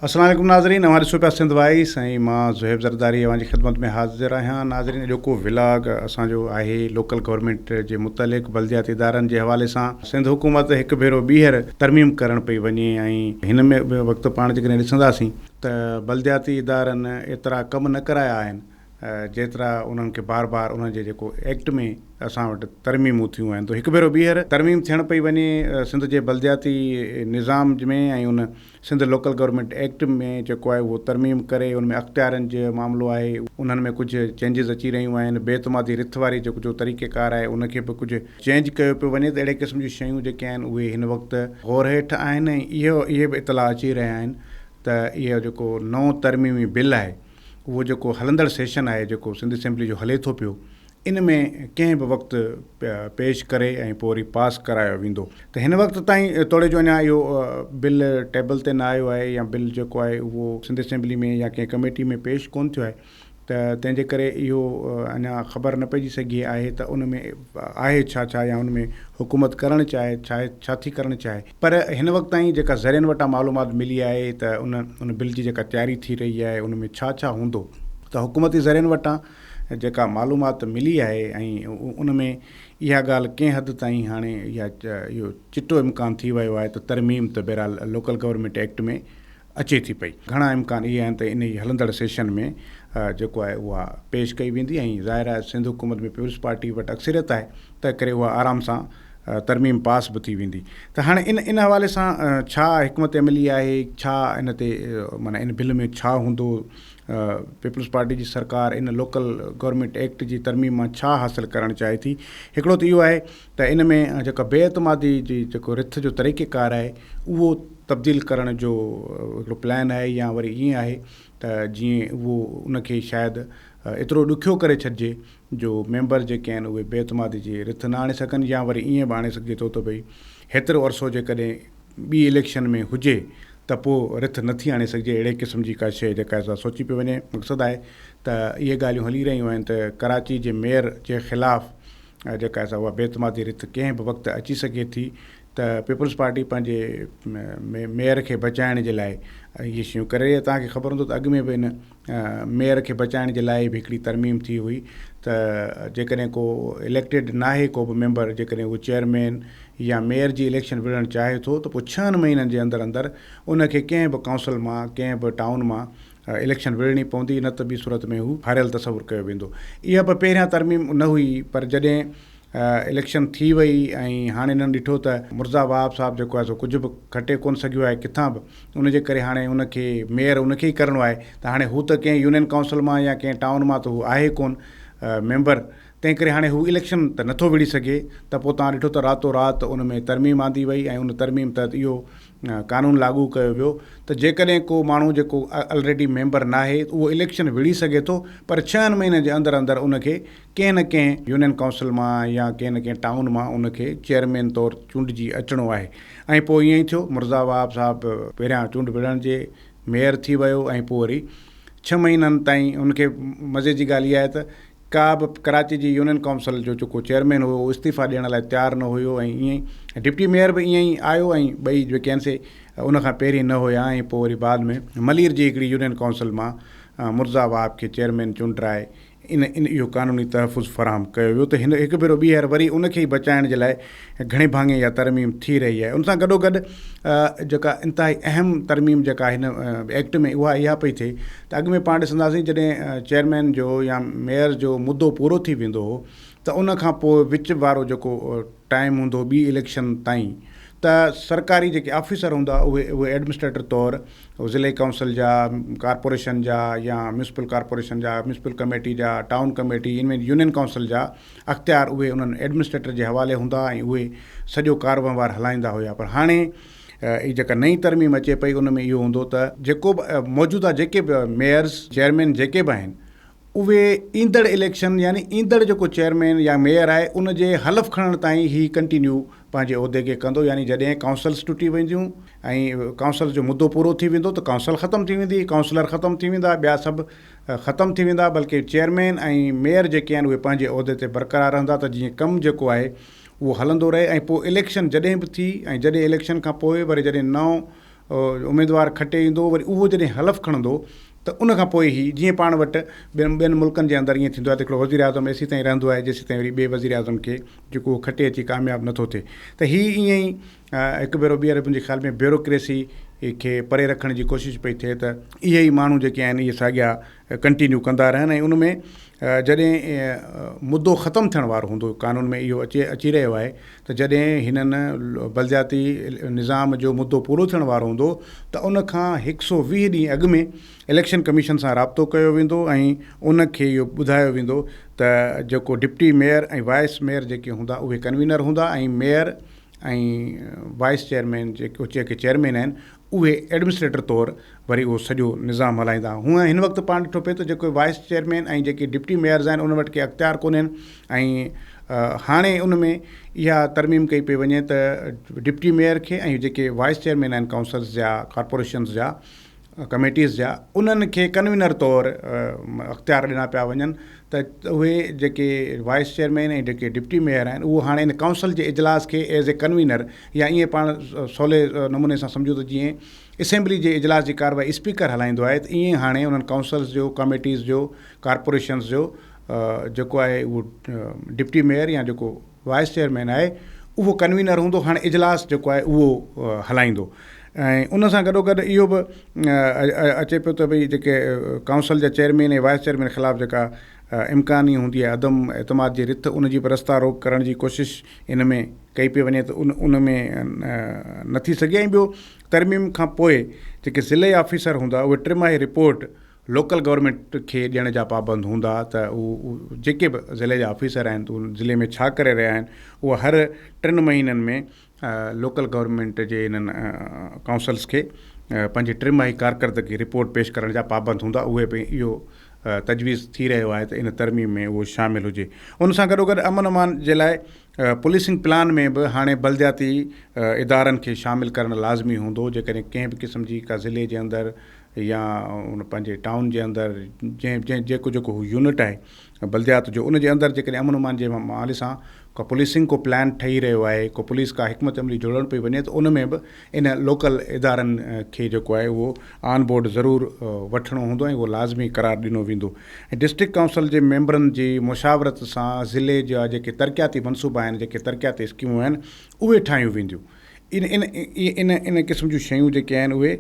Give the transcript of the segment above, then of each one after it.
अस्सलाम वालेकुम नाज़रीन, हमारे सुपर सिंध वाइस ऐं मां ज़ुहैब ज़रदारी अवां जी ख़िदमत में हाज़िर आहियां। नाज़रीन, अॼोको व्लॉग असांजो आहे लोकल गवर्नमेंट जे मुतलिक़ बल्दियाती इदारनि जे हवाले सां। सिंध हुकूमत हिकु भेरो ॿीहर तरमीम करण पई वञे ऐं हिन में वक़्तु पाण जेकॾहिं ॾिसंदासीं त बल्दियाती इदारनि एतिरा कमु न कराया आहिनि जेतिरा उन्हनि खे बार बार उन्हनि जे जेको एक्ट में असां वटि तरमीमूं थियूं आहिनि। त हिकु भेरो ॿीहर तरमीम थियण पई वञे सिंध जे बल्दियाती निज़ाम में ऐं उन सिंध लोकल गवर्नमेंट एक्ट में जेको आहे उहो तरमीम करे उन में अख़्तियारनि जो मामिलो आहे, उन्हनि में कुझु चेंजिस अची रहियूं आहिनि। बेतमादी रिथ वारी जेको जो तरीक़ेकार आहे उनखे बि कुझु चेंज कयो पियो वञे। त अहिड़े क़िस्म जूं शयूं जेके आहिनि उहे हिन वक़्तु गौर हेठि आहिनि ऐं इहे बि इतलाह अची रहिया आहिनि त इहो जेको नओं तरमीमी बिल आहे उहो जेको हलंदड़ सेशन आहे जेको सिंध असेंबली जो हले थो पियो, इन में कंहिं बि वक़्तु पेश करे ऐं पोइ वरी पास करायो वेंदो। त हिन वक़्तु ताईं तोड़े जो अञा इहो बिल टेबल ते न आयो आहे या बिल जेको आहे उहो सिंध असेंबली में या कंहिं कमेटी में पेश कोन थियो आहे। त तंहिंजे करे इहो अञा ख़बर न पइजी सघी आहे त उन में आहे छा या उन में हुकूमत करणु चाहे छा थी करणु चाहे। पर हिन वक़्तु ताईं जेका ज़रियनि वटां मालूमात मिली आहे त उन बिल जी जेका तयारी थी रही आहे उन में छा हूंदो। त हुकूमती ज़रियनि वटां जेका मालूमात मिली आहे ऐं उन में इहा ॻाल्हि कंहिं हद ताईं हाणे इहो चिटो इम्कान थी वियो आहे त तरमीम त बहरहाल लोकल गवर्नमेंट एक्ट में अचे थी पई। घणा इम्कान इहे आहिनि त इन ई हलंदड़ सेशन में जेको आहे उहा पेश कई वेंदी ऐं ज़ाहिर आहे सिंध हुकूमत में पीपुल्स पार्टी वटि अक्सरियत आहे त करे उहा आराम सां तरमीम पास बि थी वेंदी। त हाणे इन हवाले सां छा हिकमत अमली आहे, छा इन ते माना इन बिल में छा हूंदो, पीपुल्स पार्टी जी सरकार इन लोकल गवर्नमेंट एक्ट जी तरमीम मां छा हासिलु करणु चाहे थी। हिकिड़ो त इहो आहे त इन में जेका बेअतमादी जी जेको रिथ जो तरीक़ेकार आहे उहो तब्दील करण जो हिकिड़ो प्लान आहे या वरी ईअं आहे त जीअं उहो उनखे शायदि एतिरो ॾुखियो करे छॾिजे जो मेंबर जेके आहिनि उहे बेअतमादी जी रिथ न आणे सघनि, या वरी ईअं बि आणे सघिजे थो त भई हेतिरो अरसो जेकॾहिं ॿी इलेक्शन में हुजे त पोइ रिथ नथी आणे सघिजे। अहिड़े क़िस्म जी का शइ जेका असां सोची पियो वञे। मक़सदु आहे त इहे ॻाल्हियूं हली रहियूं आहिनि त कराची जे मेयर जे ख़िलाफ़ु जेका असां उहा बेतमादी रिथ कंहिं बि वक़्तु अची सघे थी। त पीपुल्स पार्टी पंहिंजे मेयर खे बचाइण जे लाइ इहे शयूं करे रही आहे। तव्हांखे ख़बर हूंदो त अॻु में बि हिन मेयर खे बचाइण जे लाइ बि हिकिड़ी तरमीम थी हुई त जेकॾहिं को इलेक्टेड न आहे को बि मेंबर, जेकॾहिं उहो चेयरमैन या मेयर जी इलेक्शन विढ़णु चाहे थो त पोइ 6 महीननि जे अंदरि उनखे कंहिं बि काउंसिल मां कंहिं बि टाउन मां इलेक्शन विढ़णी पवंदी, न त ॿी सूरत में हू हारियल तसवुरु कयो वेंदो। इहा बि पहिरियां तरमीम न हुई, पर जॾहिं इलेक्शन थी वई ऐं हाणे हिननि ॾिठो त मुर्ज़ा वहाब साहब जेको आहे सो कुझु बि खटे कोन सघियो आहे किथां बि, उनजे करे हाणे उनखे मेयर उनखे ई करिणो आहे। त हाणे हू त कंहिं यूनियन काउंसिल मां या कंहिं टाउन मां त हू आहे कोन मेंबर, तंहिं करे हाणे हू इलेक्शन त नथो विढ़ी सघे। त पोइ तव्हां ॾिठो त रातो राति उन में तरमीम आंदी वई ऐं उन तरमीम तहत इहो कानून लागू कयो वियो त जेकॾहिं को माण्हू जेको ऑलरेडी मेंबर न आहे उहो इलेक्शन विढ़ी सघे थो, पर 6 महीने जे अंदरि उनखे कंहिं न कंहिं यूनियन काउंसिल मां या कंहिं न कंहिं टाउन मां उनखे चेयरमैन तौरु चूंडिजी अचिणो आहे। ऐं पोइ ईअं ई थियो, मुर्ज़ा वहाब साहिबु पहिरियां चूंड विढ़ण जे मेयर थी वियो ऐं पोइ वरी 6 महीननि ताईं उनखे मज़े जी ॻाल्हि इहा आहे त का बि कराची जी यूनियन काउंसिल जो जेको चेयरमैन हुयो उहो इस्तीफ़ा ॾियण लाइ तयारु न हुयो ऐं ईअं ई डिप्टी मेयर बि ईअं ई आयो ऐं ॿई जेके आहिनि से उनखां पहिरीं न हुया ऐं पोइ वरी बाद में मलीर जी हिकिड़ी यूनियन काउंसिल मां मुर्ज़ा वहाब खे चेयरमैन चूंडाए इन इहो क़ानूनी तहफ़ुज़ फ़राहम कयो वियो। त हिन हिकु भेरो ॿीहर वरी उनखे ई बचाइण जे लाइ घणे भाङे इहा तरमीम थी रही आहे। उन सां गॾोगॾु जेका इंतिहाई अहम तरमीम जेका हिन एक्ट में उहा इहा पई थिए त अॻु में पाण ॾिसंदासीं जॾहिं चेयरमैन जो या मेयर जो मुदो पूरो थी वेंदो हो त उनखां पोइ विच वारो जेको टाइम हूंदो ॿी इलेक्शन ताईं त सरकारी जेके ऑफिसर हूंदा उहे एडमिनिस्ट्रेटर तौरु ज़िले काउंसिल जा, कॉर्पोरेशन जा या म्यूनिसिपल कॉर्पोरेशन जा, म्यूनिसिपल कमेटी जा, टाउन कमेटी, इनमें यूनियन काउंसिल जा अख़्तियार उहे उन्हनि एडमिनिस्ट्रेटर जे हवाले हूंदा ऐं उहे सॼो कारवहिंवार हलाईंदा हुया। पर हाणे ई जेका नई तरमीम अचे पई उन में इहो हूंदो त जेको बि मौजूदा जेके बि मेयर्स चेयरमैन जेके बि आहिनि उहे ईंदड़ इलेक्शन यानी ईंदड़ जेको चेयरमैन या मेयर आहे उन जे हलफ़ खणण ताईं ही कंटिन्यू पंहिंजे उहिदे खे कंदो। यानी जॾहिं काउंसिल्स टुटी वेंदियूं ऐं काउंसिल जो मुदो पूरो थी वेंदो त काउंसिल ख़तमु थी वेंदी, काउंसलर ख़तमु थी वेंदा, ॿिया सभु ख़तमु थी वेंदा, बल्कि चेयरमैन ऐं मेयर जेके आहिनि उहे पंहिंजे उहिदे ते बरक़रार रहंदा त जीअं कमु जेको आहे उहो हलंदो रहे। ऐं पोइ इलेक्शन जॾहिं बि थी ऐं जॾहिं इलेक्शन खां पोइ वरी जॾहिं नओं उमेदवारु खटे ईंदो, वरी उहो जॾहिं हलफ़ खणंदो त उन खां पोइ ई जीअं पाण वटि ॿियनि मुल्कनि जे अंदरि ईअं थींदो आहे त हिकिड़ो वज़ीर आज़म एसी ताईं रहंदो आहे जेसीं ताईं वरी ॿिए वज़ीर आज़म खे जेको उहो खटे अची कामयाबु नथो थिए। त हीअ ईअं ई हिकु भेरो ॿीहर मुंहिंजे ख़्याल में ब्यूरोक्रेसी खे परे रखण जी कोशिशि पई थिए त इहे ई माण्हू जेके आहिनि इहे साॻिया कंटिन्यू कंदा रहनि। ऐं उन में जॾहिं मुद्दो ख़तमु थियण वारो हूंदो, कानून में इहो अची रहियो आहे त जॾहिं हिननि बलदियाती निज़ाम जो मुद्दो पूरो थियण वारो हूंदो त उन खां 120 ॾींहं अॻु में इलेक्शन कमीशन सां राब्तो कयो वेंदो ऐं उनखे इहो ॿुधायो वेंदो त जेको डिप्टी मेयर ऐं वाइस मेयर जेके हूंदा उहे कन्वीनर हूंदा ऐं मेयर ऐं वाइस चेयरमैन जेके चेयरमैन आहिनि उहे एडमिनिस्ट्रेटर तौरु वरी उहो सॼो निज़ाम हलाईंदा। हूअं हिन वक़्तु पाण ॾिठो पिए त जेको वाइस चेयरमैन ऐं जेके डिप्टी मेयर्स आहिनि उन वटि के अख़्तियार कोन्हनि ऐं हाणे उन में इहा तरमीम कई पई वञे त डिप्टी मेयर खे ऐं जेके वाइस चेयरमैन आहिनि काउंसल्स जा, कॉर्पोरेशन्स जा, कमेटीज़ जा, उन्हनि खे कन्वीनर तौरु अख़्तियार ॾिना पिया वञनि त उहे जेके वाइस चेयरमैन ऐं जेके डिप्टी मेयर आहिनि उहो हाणे इन काउंसिल जे इजलास खे एज़ ए कन्वीनर या ईअं पाण सवले नमूने सां सम्झूं त जीअं असेंबली जे इजलास जी कार्रवाई स्पीकर हलाईंदो आहे त ईअं हाणे उन्हनि काउंसल्स जो, कमेटीज़ जो, कॉर्पोरेशन्स जो जेको आहे उहो डिप्टी मेयर या जेको वाइस चेयरमैन आहे उहो कन्वीनर हूंदो, हाणे इजलास जेको आहे उहो हलाईंदो। ऐं उन सां गॾोगॾु इहो बि अचे पियो त भई जेके काउंसिल जा चेयरमैन ऐं वाइस चेयरमैन ख़िलाफ़ु जेका इम्कानी हूंदी आहे अदम एतमाद जी रिथ, उन जी बि रस्ता रोक करण जी कोशिशि इन में कई पई वञे त उन में न थी सघे। ऐं ॿियो तरमीम खां पोइ जेके ज़िले ऑफिसर हूंदा उहे टिमाही रिपोर्ट लोकल गवर्नमेंट खे ॾियण जा पाबंद हूंदा त उहे जेके बि ज़िले जा ऑफिसर आहिनि त उन ज़िले में छा करे रहिया आहिनि उहा हर 3 महीननि में लोकल गवर्नमेंट जे इन्हनि काउंसल्स खे पंहिंजी टिमाही कारकर्दगी रिपोर्ट पेश करण जा पाबंद हूंदा। उहे बि इहो तजवीज़ थी रहियो आहे त इन तरमीम में उहो शामिलु हुजे। उन सां गॾोगॾु अमन अमान जे लाइ पुलिसिंग प्लान में बि हाणे बलदियाती इदारनि खे शामिलु करणु लाज़मी हूंदो। जेकॾहिं कंहिं बि क़िस्म जी का ज़िले जे अंदरि या उन पंहिंजे टाउन जे अंदरि जेको यूनिट आहे बलदियात जो, उन जे अंदरि जेकॾहिं अमन अमान जे हवाले सां को पुलिसिंग को प्लान ठही रहियो आहे, को पुलिस का हिकमत अमली जुड़ण पई वञे त उन में बि इन लोकल इदारनि खे जेको आहे उहो ऑन बोर्ड ज़रूरु वठिणो हूंदो ऐं उहो लाज़मी करार ॾिनो वेंदो। ऐं डिस्ट्रिक्ट काउंसिल जे मेंबरनि जी मुशावरत सां ज़िले जा जेके तरक़ियाती मनसूबा आहिनि, जेके तरक़ियाती स्कीमूं आहिनि उहे ठाहियूं वेंदियूं। इन क़िस्म जूं शयूं जेके आहिनि उहे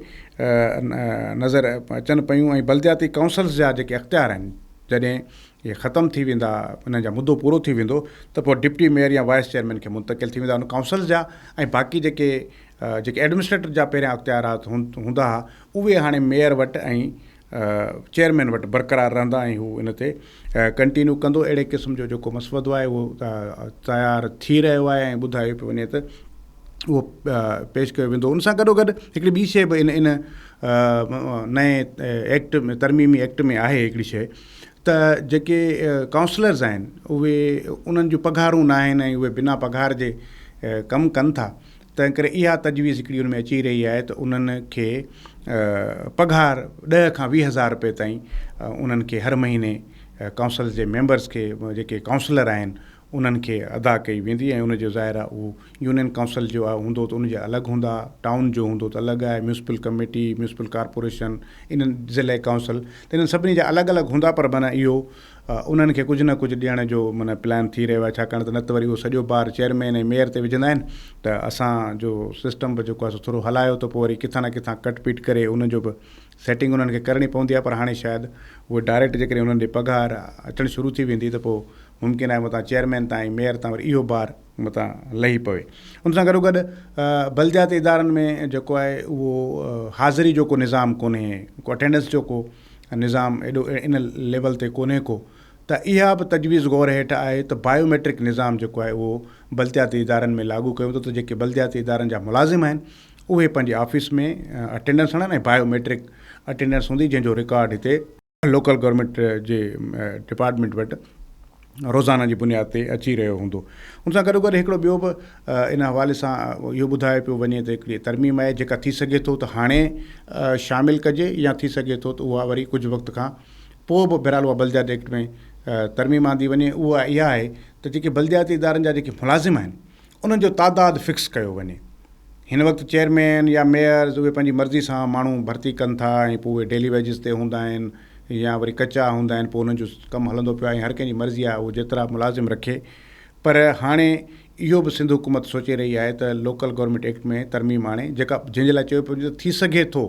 नज़र अचनि पियूं। ऐं बलदियाती काउंसल्स जा जेके अख़्तियार आहिनि जॾहिं इहे ख़तमु थी वेंदा, उन्हनि जा मुद्दो पूरो थी वेंदो त पोइ डिप्टी मेयर या वाइस चेयरमैन खे मुंतक़िल थी वेंदा उन काउंसिल जा। ऐं बाक़ी जेके एडमिनिस्ट्रेटर जा पहिरियां अख़्तियारात हूंदा हुआ उहे हाणे मेयर वटि ऐं चेयरमैन वटि बरक़रार रहंदा ऐं हू इन ते कंटिन्यू कंदो। अहिड़े क़िस्म जो जेको मसवदो आहे उहो तयारु थी रहियो आहे ऐं ॿुधायो पियो वञे त उहो पेश कयो वेंदो। उन सां गॾोगॾु हिकिड़ी ॿी शइ बि इन नए एक्ट में, तरमीमी एक्ट में आहे हिकिड़ी शइ त जेके काउंसलर्स आहिनि उहे उन्हनि जूं पघारूं न आहिनि ऐं उहे बिना पघार जे कमु कनि था। तंहिं करे इहा तजवीज़ हिकिड़ी उन में अची रही आहे त उन्हनि खे पघार 10 खां 20 हज़ार रुपए ताईं उन्हनि खे हर महीने काउंसिल जे मेंबर्स खे, जेके काउंसलर आहिनि उन्हनि खे अदा कई वेंदी। ऐं उनजो ज़ाहिर आहे उहो यूनियन काउंसिल जो आहे हूंदो त उनजा अलॻि हूंदा, टाउन जो हूंदो त अलॻि आहे, म्यूनिसिपल कमेटी, म्यूनिसिपल कॉर्पोरेशन, इन्हनि ज़िले काउंसिल त इन्हनि सभिनी जा अलॻि अलॻि हूंदा। पर माना इहो उन्हनि खे कुझु न कुझु ॾियण जो माना प्लान थी रहियो आहे, छाकाणि त न त वरी उहो सॼो बार चेयरमैन ऐं मेयर ते विझंदा आहिनि त असांजो सिस्टम बि जेको आहे थोरो हलायो त पोइ वरी किथां न किथां कटपीट करे उनजो बि सेटिंग उन्हनि खे करणी पवंदी आहे। पर हाणे शायदि उहे डायरेक्ट जेकॾहिं उन्हनि ॾे पघार अचणु शुरू थी वेंदी त पोइ मुमकिन आहे मतां चेयरमैन तां ऐं मेयर तां वरी इहो बार मतां लही पवे। उन सां गॾोगॾु बलदियाती इदारनि में जेको आहे उहो हाज़िरी जो को निज़ाम कोन्हे, को अटेंडेंस जो को निज़ाम एॾो इन लेवल ते कोन्हे को। त इहा बि तजवीज़ गौर हेठि आहे त बायोमेट्रिक निज़ाम जेको आहे उहो बलदियाती इदारनि में लागू कयो वेंदो त जेके बलदियाती इदारनि जा मुलाज़िम आहिनि उहे पंहिंजे ऑफिस में अटेंडेंस हणनि ऐं बायोमेट्रिक अटेंडेंस हूंदी जंहिंजो रिकॉर्ड हिते लोकल गवर्नमेंट जे डिपार्टमेंट वटि रोज़ाना जी बुनियाद ते अची रहियो हूंदो। उन सां गॾोगॾु हिकिड़ो ॿियो बि इन हवाले सां इहो ॿुधायो पियो वञे त हिकिड़ी तरमीम आहे जेका थी सघे थो त हाणे शामिलु कजे या थी सघे थो त उहा वरी कुझु वक़्त खां पोइ बि बहरहाल उहा बलदियाती एक्ट में तरमीम आंदी वञे। उहा इहा आहे त जेके बलदियाती इदारनि जा जेके मुलाज़िम आहिनि उन्हनि जो तादादु फिक्स कयो वञे। हिन वक़्तु चेयरमैन या मेयर्स उहे पंहिंजी मर्ज़ी सां माण्हू भर्ती कनि था ऐं पोइ उहे डेली वेजिस ते हूंदा आहिनि या वरी कचा हूंदा आहिनि, पोइ उन्हनि जो कमु हलंदो पियो आहे। हर कंहिंजी मर्ज़ी आहे उहो जेतिरा मुलाज़िम रखे। पर हाणे इहो बि सिंध हुकूमत सोचे रही आहे त लोकल गवर्नमेंट एक्ट में तरमीम आणे, जेका जंहिंजे लाइ चयो पियो थी सघे थो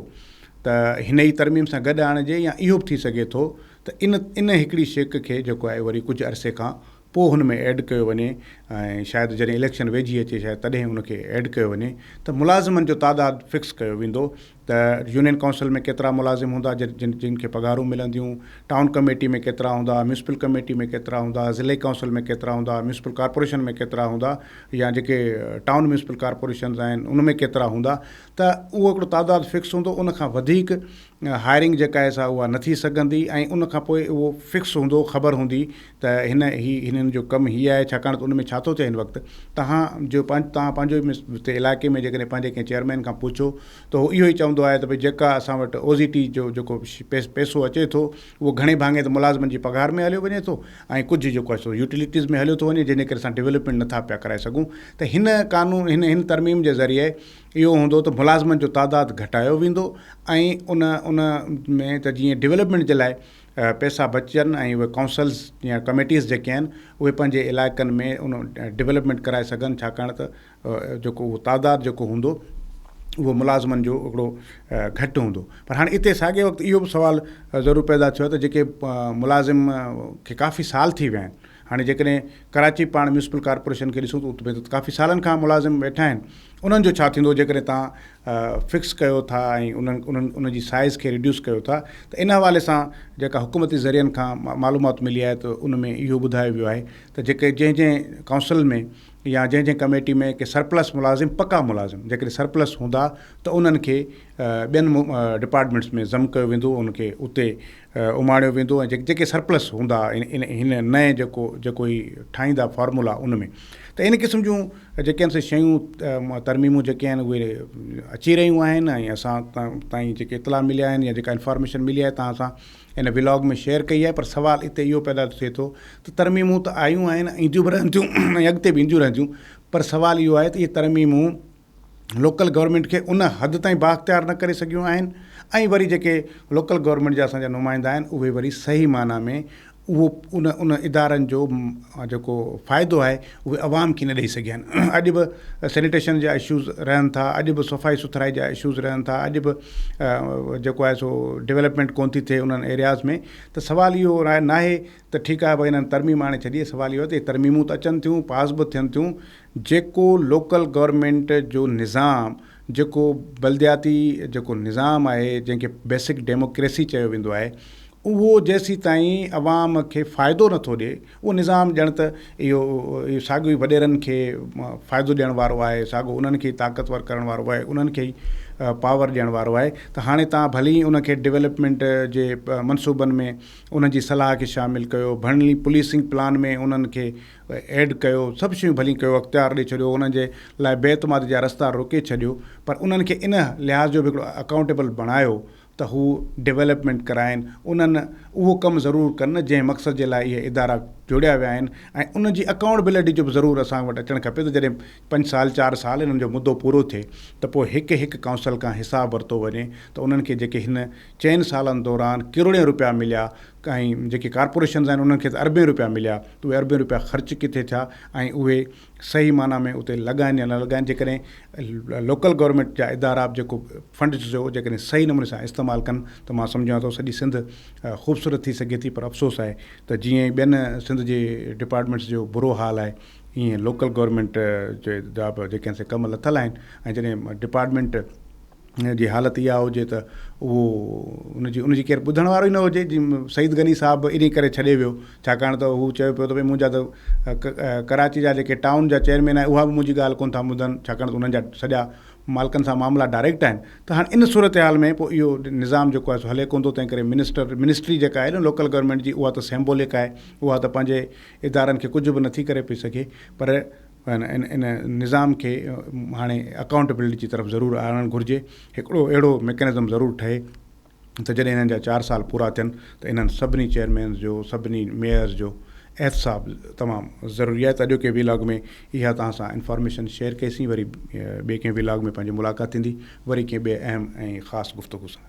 त हिन ई तरमीम सां गॾु आणिजे, या इहो बि थी सघे थो त इन हिकिड़ी शेक खे जेको आहे वरी कुझु अरसे खां पोइ हुन में ऐड कयो वञे, ऐं शायदि जॾहिं इलेक्शन वेझी अचे शायदि तॾहिं हुनखे ऐड कयो वञे त मुलाज़िमनि जो तादादु फिक्स कयो वेंदो त यूनियन काउंसिल में केतिरा मुलाज़िम हूंदा जिन खे पघारूं मिलंदियूं, टाउन कमेटी में केतिरा हूंदा, म्यूनिसिपल कमेटी में केतिरा हूंदा, ज़िले काउंसिल में केतिरा हूंदा, म्यूनिसिपल कॉर्पोरेशन में केतिरा हूंदा, या जेके टाउन म्यूनिसिपल कॉर्पोरेशन्स आहिनि उन में केतिरा हूंदा, त उहो हिकिड़ो तादादु फिक्स हूंदो। उनखां वधीक हायरिंग जेका आहे सा उहा न थी सघंदी, ऐं उनखां पोइ उहो फिक्स हूंदो, ख़बर हूंदी त हिननि जो कमु हीअ आहे। छाकाणि त उन में छा थो थिए हिन वक़्तु तव्हां पंहिंजो हिते इलाइक़े में जेकॾहिं पंहिंजे कंहिं चेयरमैन खां पुछो त उहो इहो ई चवंदो आहे त भई जेका असां वटि OZT जो जेको पैसो अचे थो उहो घणे भाङे त मुलाज़िमनि जी पघार में हलियो वञे थो, ऐं कुझु जेको आहे सो यूटिलिटीज़ में हलियो थो वञे, जंहिंजे करे असां डेवलपमेंट नथा पिया कराए सघूं। त हिन कानून हिन तरमीम जे ज़रिए इहो हूंदो त मुलाज़िमनि जो तादादु घटायो वेंदो, ऐं उन में त जीअं डेवलपमेंट जे लाइ पैसा बचनि ऐं उहे काउंसल्स या कमेटीज़ जेके आहिनि उहे पंहिंजे इलाइक़नि में उन डेवलपमेंट कराए सघनि। छाकाणि त जेको उहो तादादु जेको हूंदो उहो मुलाज़िमनि जो हिकिड़ो घटि हूंदो। पर हाणे हिते साॻे वक़्तु इहो बि सुवालु ज़रूरु पैदा थियो आहे त जेके मुलाज़िम खे काफ़ी साल थी विया आहिनि, हाणे जेकॾहिं कराची पाण म्यूनिसिपल कॉर्पोरेशन खे ॾिसूं त उते त काफ़ी सालनि खां मुलाज़िम वेठा आहिनि, उन्हनि जो छा थींदो जेकॾहिं तव्हां फिक्स कयो था ऐं उन जी साइज़ खे रिड्यूस कयो था। त इन हवाले सां जेका हुकूमती ज़रियनि खां मालूमात मिली आहे त उन में इहो ॿुधायो वियो आहे त जेके जंहिं काउंसिल में या जंहिं कमेटी में के सरप्लस मुलाज़िम, पका मुलाज़िम जेकॾहिं सरप्लस हूंदा त उन्हनि खे ॿियनि डिपार्टमेंट्स में ज़म कयो वेंदो, उनखे उते उमाणियो वेंदो, ऐं जेके सरप्लस हूंदा हिन नए जेको ई ठाहींदा फॉर्मूला उन में। त इन क़िस्म जूं जेके आहिनि से शयूं तरमीमूं जेके आहिनि उहे अची रहियूं आहिनि, ऐं असां ताईं जेके इतला मिलिया आहिनि या जेका इंफॉर्मेशन मिली आहे तव्हां सां इन व्लॉग में शेयर कई आहे। पर सुवालु हिते इहो पैदा थिए थो त तरमीमूं त आयूं आहिनि, ईंदियूं बि रहंदियूं ऐं अॻिते बि ईंदियूं रहंदियूं, पर सुवालु इहो आहे त इहे तरमीमूं लोकल गवर्नमेंट खे उन हद ताईं बाख़्तियार न करे सघियूं आहिनि, ऐं वरी जेके लोकल गवर्नमेंट जा असांजा नुमाइंदा आहिनि उहे वरी सही माना में उहो उन इदारनि जो जेको फ़ाइदो आहे उहे अवाम खे न ॾेई सघिया आहिनि। अॼु बि सैनिटेशन जा इशूज़ रहनि था, अॼु बि सफ़ाई सुथराई जा इशूज़ रहनि था, अॼु बि जेको आहे सो डेवलपमेंट कोन थी थिए उन्हनि एरियाज़ में। त सुवालु इहो नाहे त ठीकु आहे भई हिननि तरमीम आणे छॾी, सुवालु इहो आहे त तरमीमूं त अचनि थियूं, पास बि थियनि थियूं। जेको लोकल गवर्नमेंट जो निज़ाम, जेको बल्दियाती जेको निज़ाम आहे, जंहिंखे बेसिक डेमोक्रेसी चयो वेंदो आहे, उहो जेसीं ताईं अवाम खे फ़ाइदो नथो ॾिए उहो निज़ाम ॼण त इहो साॻियो ई वॾेरनि खे फ़ाइदो ॾियण वारो आहे, साॻियो उन्हनि खे ताक़तवर करण वारो आहे, उन्हनि खे ई पावर ॾियण वारो आहे। त हाणे तव्हां भली उनखे डेवलपमेंट जे मनसूबनि में उनजी सलाह खे शामिलु कयो, भली पुलिसिंग प्लान में उन्हनि खे ऐड कयो, सभु शयूं भली कयो, अख़्तियार ॾेई छॾियो, उन्हनि जे लाइ बेतमाद जा रस्ता रोके छॾियो, पर उन्हनि खे इन लिहाज़ जो बि हिकिड़ो अकाउंटेबल बणायो त हू डेवलपमेंट कराइनि, उन्हनि उहो कमु ज़रूरु कनि जंहिं मक़सद जे लाइ इहे इदारा जोड़िया विया आहिनि, ऐं उन जी अकाउंटेबिलिटी जो बि ज़रूरु असां वटि अचणु खपे त जॾहिं 5 साल 4 साल इन्हनि जो मुदो पूरो थिए त पोइ हिकु काउंसिल खां हिसाबु वरितो वञे त उन्हनि खे जेके हिन 4 सालनि दौरान किरोड़े रुपया मिलिया, ऐं जेके कॉर्पोरेशन्स आहिनि उन्हनि खे त अरबे रुपया मिलिया, त उहे अरबे रुपया ख़र्चु किथे थिया ऐं उहे सही माना में उते लॻाइनि या न लॻाइनि। जेकॾहिं लोकल गवर्नमेंट जा इदारा जेको फंड्स जो जेकॾहिं सही नमूने सां इस्तेमालु कनि त मां सम्झां थो सॼी सिंध ख़ूबसूरत थी सघे थी। पर अफ़सोस आहे त जीअं ॿियनि सिंध जे डिपार्टमेंट्स जो बुरो हाल आहे, ईअं लोकल गवर्नमेंट जे जेके आहिनि से कमु लथल आहिनि, ऐं जॾहिं डिपार्टमेंट जी हालति इहा हुजे त उहो उनजी केरु ॿुधण वारो ई न हुजे। सईद गनी साहब इन करे छॾे वियो, छाकाणि त हू चयो पियो त भई मुंहिंजा त कराची जा जेके टाउन जा चेयरमैन आहिनि उहा बि मुंहिंजी ॻाल्हि कोन था ॿुधनि, छाकाणि त उन्हनि जा सॼा मालिकनि सां मामला डायरेक्ट आहिनि। त हाणे इन सूरत हाल में पोइ इहो निज़ाम जेको आहे सो हले कोन थो, तंहिं करे मिनिस्ट्री जेका आहे न लोकल गवर्नमेंट जी, उहा त सिंबॉलिक आहे, उहा त पंहिंजे इदारनि खे कुझु बि नथी करे पई सघे। पर इन निज़ाम खे हाणे अकाउंटेबिलिटी जी तरफ़ ज़रूरु आणणु घुरिजे, हिकिड़ो अहिड़ो मैकेनिज़म ज़रूरु ठहे त जॾहिं हिननि जा 4 साल पूरा थियनि त इन्हनि सभिनी चेयरमैन्स जो, सभिनी मेयर्स जो एहतसाब तमामु ज़रूरी आहे। त अॼोके व्लॉग में इहा तव्हां सां इंफॉर्मेशन शेयर कईसीं। वरी ॿिए कंहिं व्लॉग में पंहिंजी मुलाक़ात थींदी, वरी कंहिं ॿिए अहम ऐं ख़ासि गुफ़्तगू सां।